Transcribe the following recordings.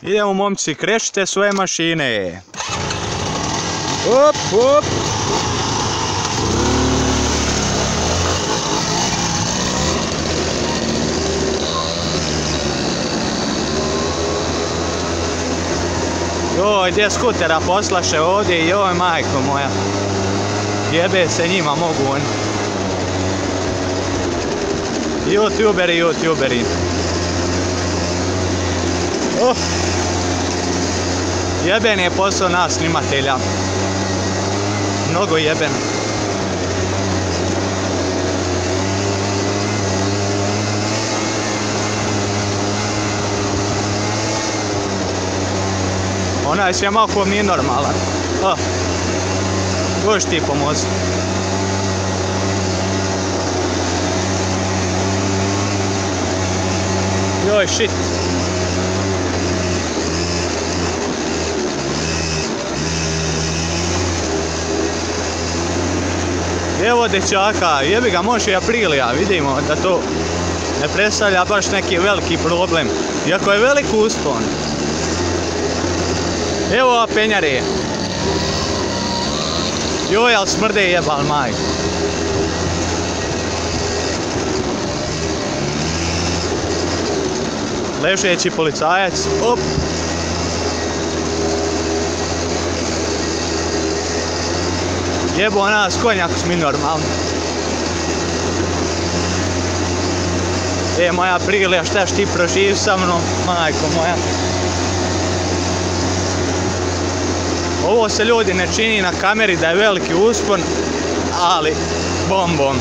Idemo momci, krešite svoje mašine. Hop, hop. Joj, gdje skutera poslaše ovdje, joj majko moja. Jebe se njima, mogu oni. Youtuberi. Jeben je posao nas snimatelja. Mnogo jeben. Onaj sve malo nije normalan. Možeš ti pomoći. Joj, shit. Evo dečaka, jebi ga, može i Aprilija, vidimo da to ne predstavlja baš neki veliki problem. Iako je velik uspon. Evo penjare. Joj, ali smrde jebal majko. Ležeći policajac, op. Jebo nas konja ako smo mi normalni. Moja Aprilija, šta ti proživi sa mnom, majko moja. Ovo se ljudi ne čini na kameri da je veliki uspon, ali bom.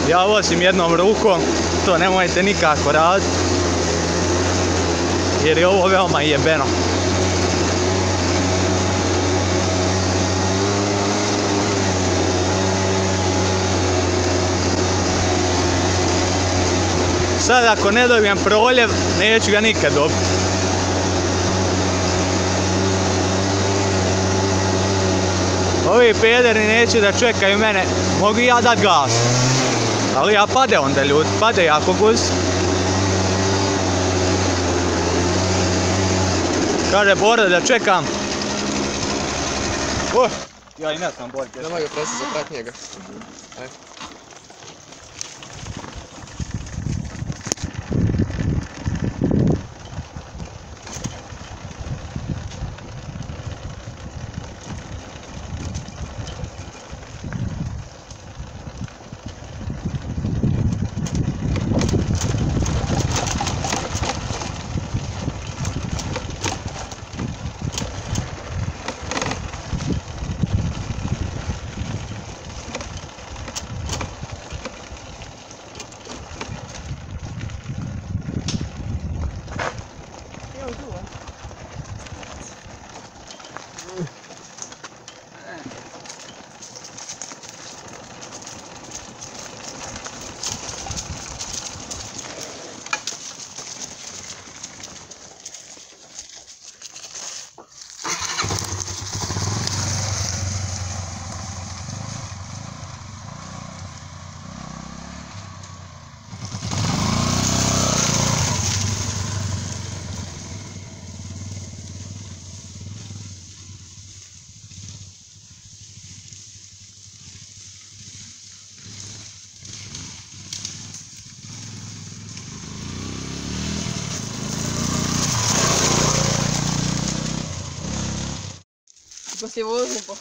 Ja vozim jednom rukom, to nemojte nikako raditi, jer je ovo veoma jebeno. Sad ako ne dobijem proljev, neću ga nikad dobiti. Ovi pederi neće da čekaju mene, mogu ja dat gas. Ali ja pade onda ljudi, pade jako guz. Kaže Bora da čekam. Ja i ne znam Bora. Nemoj ga presi, zaprat njega. Pa si vozim pa.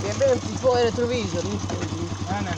Jebem ti tvoj retrovizor, ništa ne vidim. Ne.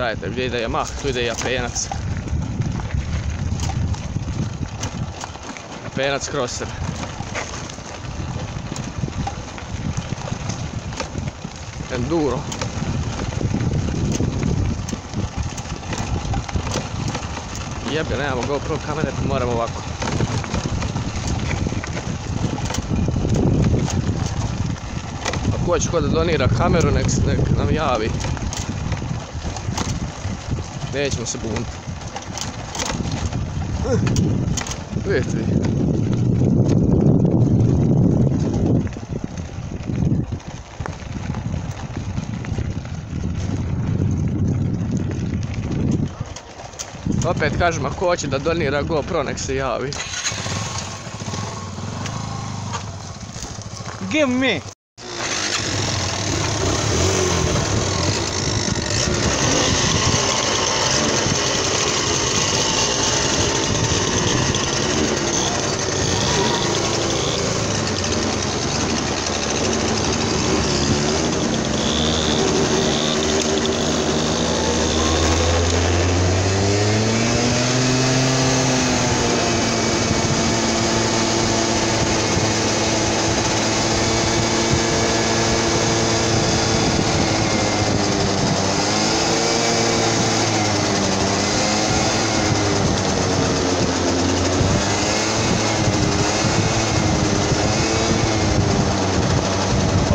Gledajte, gdje ide Yamaha, tu ide i Apenac. Apenac crosser. Enduro. Jebe, nemamo GoPro kamere, pa moramo ovako. Ako hoće ko da donira kameru, nek nam javi. Nećemo se buniti. Vidite vi. Opet kažem, ako hoće da donira GoPro, nek se javi. Give me!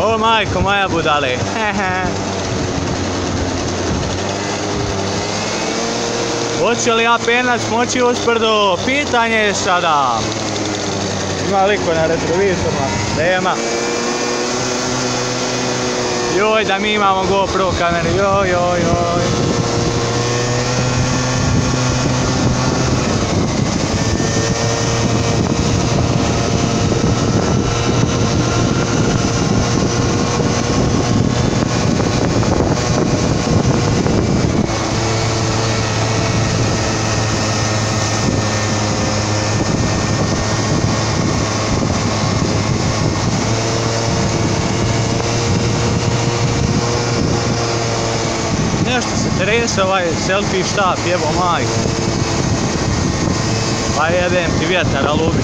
O majko moja budale. Hoće li Apenac moći uspordo? Pitanje je sada. Ima liko na retrovizorima? Nema. Joj, da mi imamo GoPro kameru. Joj, joj, joj. Nešto se trese ovaj selfie štap, jebo majku. Pa jebem ti vjetar, ali ubi.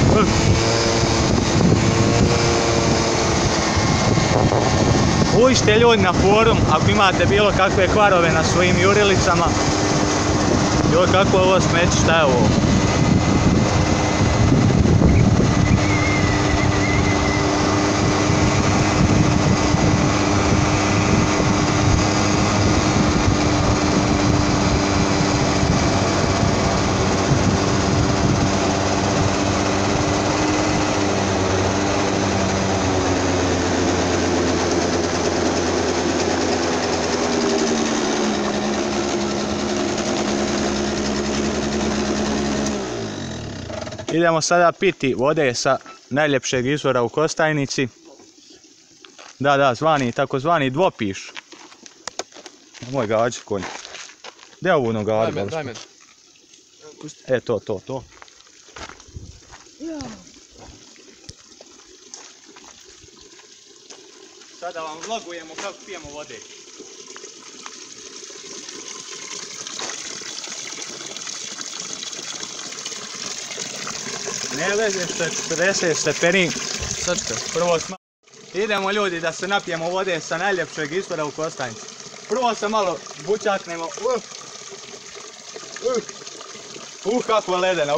Uđite ljudi na forum ako imate bilo kakve kvarove na svojim jurilicama. Joj, kako je ovo smeće, šta je ovo? Idemo sada piti vode sa najljepšeg izvora u Kostajnici. Da, takozvani dvopiš. Moj gađi konj. Gdje je ovu nogadu? Daj me. E, to. Sada vam vlogujemo kako pijemo vode. Ne leze što je 40 stepeni. Prvo smo... Idemo ljudi da se napijemo vode sa najljepšeg izvora u Kostajnici. Prvo se malo bučaknemo. Kako je ledena.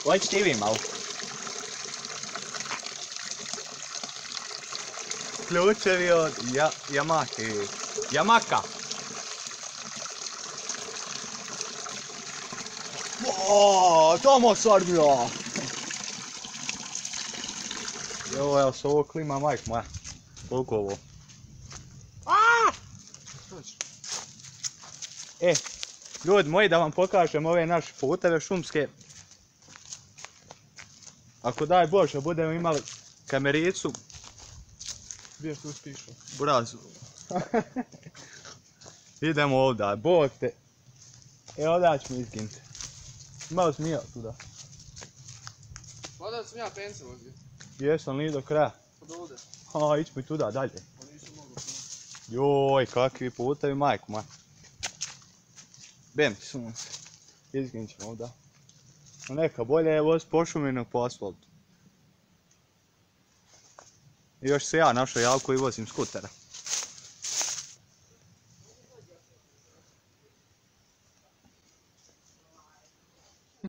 Hoćete i vi malo. Ključevi od Yamaha. Tamo Srbija! Evo se ovo klima, majk moja. Koliko ovo? Ljudi moji, da vam pokažem ove naše puteve šumske. Ako daj Bože, budemo imali kamericu. Gdje što uspišu? Burazu. Idemo ovdje, Bog te. Ovdje ćemo izginuti. Malo sam ja tuda. Ovdje sam ja pence vozio. Jesam li do kraja? Od ovdje. Ići mi tuda dalje. Pa nisam mogu. Joj, kakvi putevi, majko moja. Bem ti sunce. Izginit ćemo ovdje. No neka bolje je voz po šumi nego po asfaltu. I još se ja našao Javko i vozim skutera.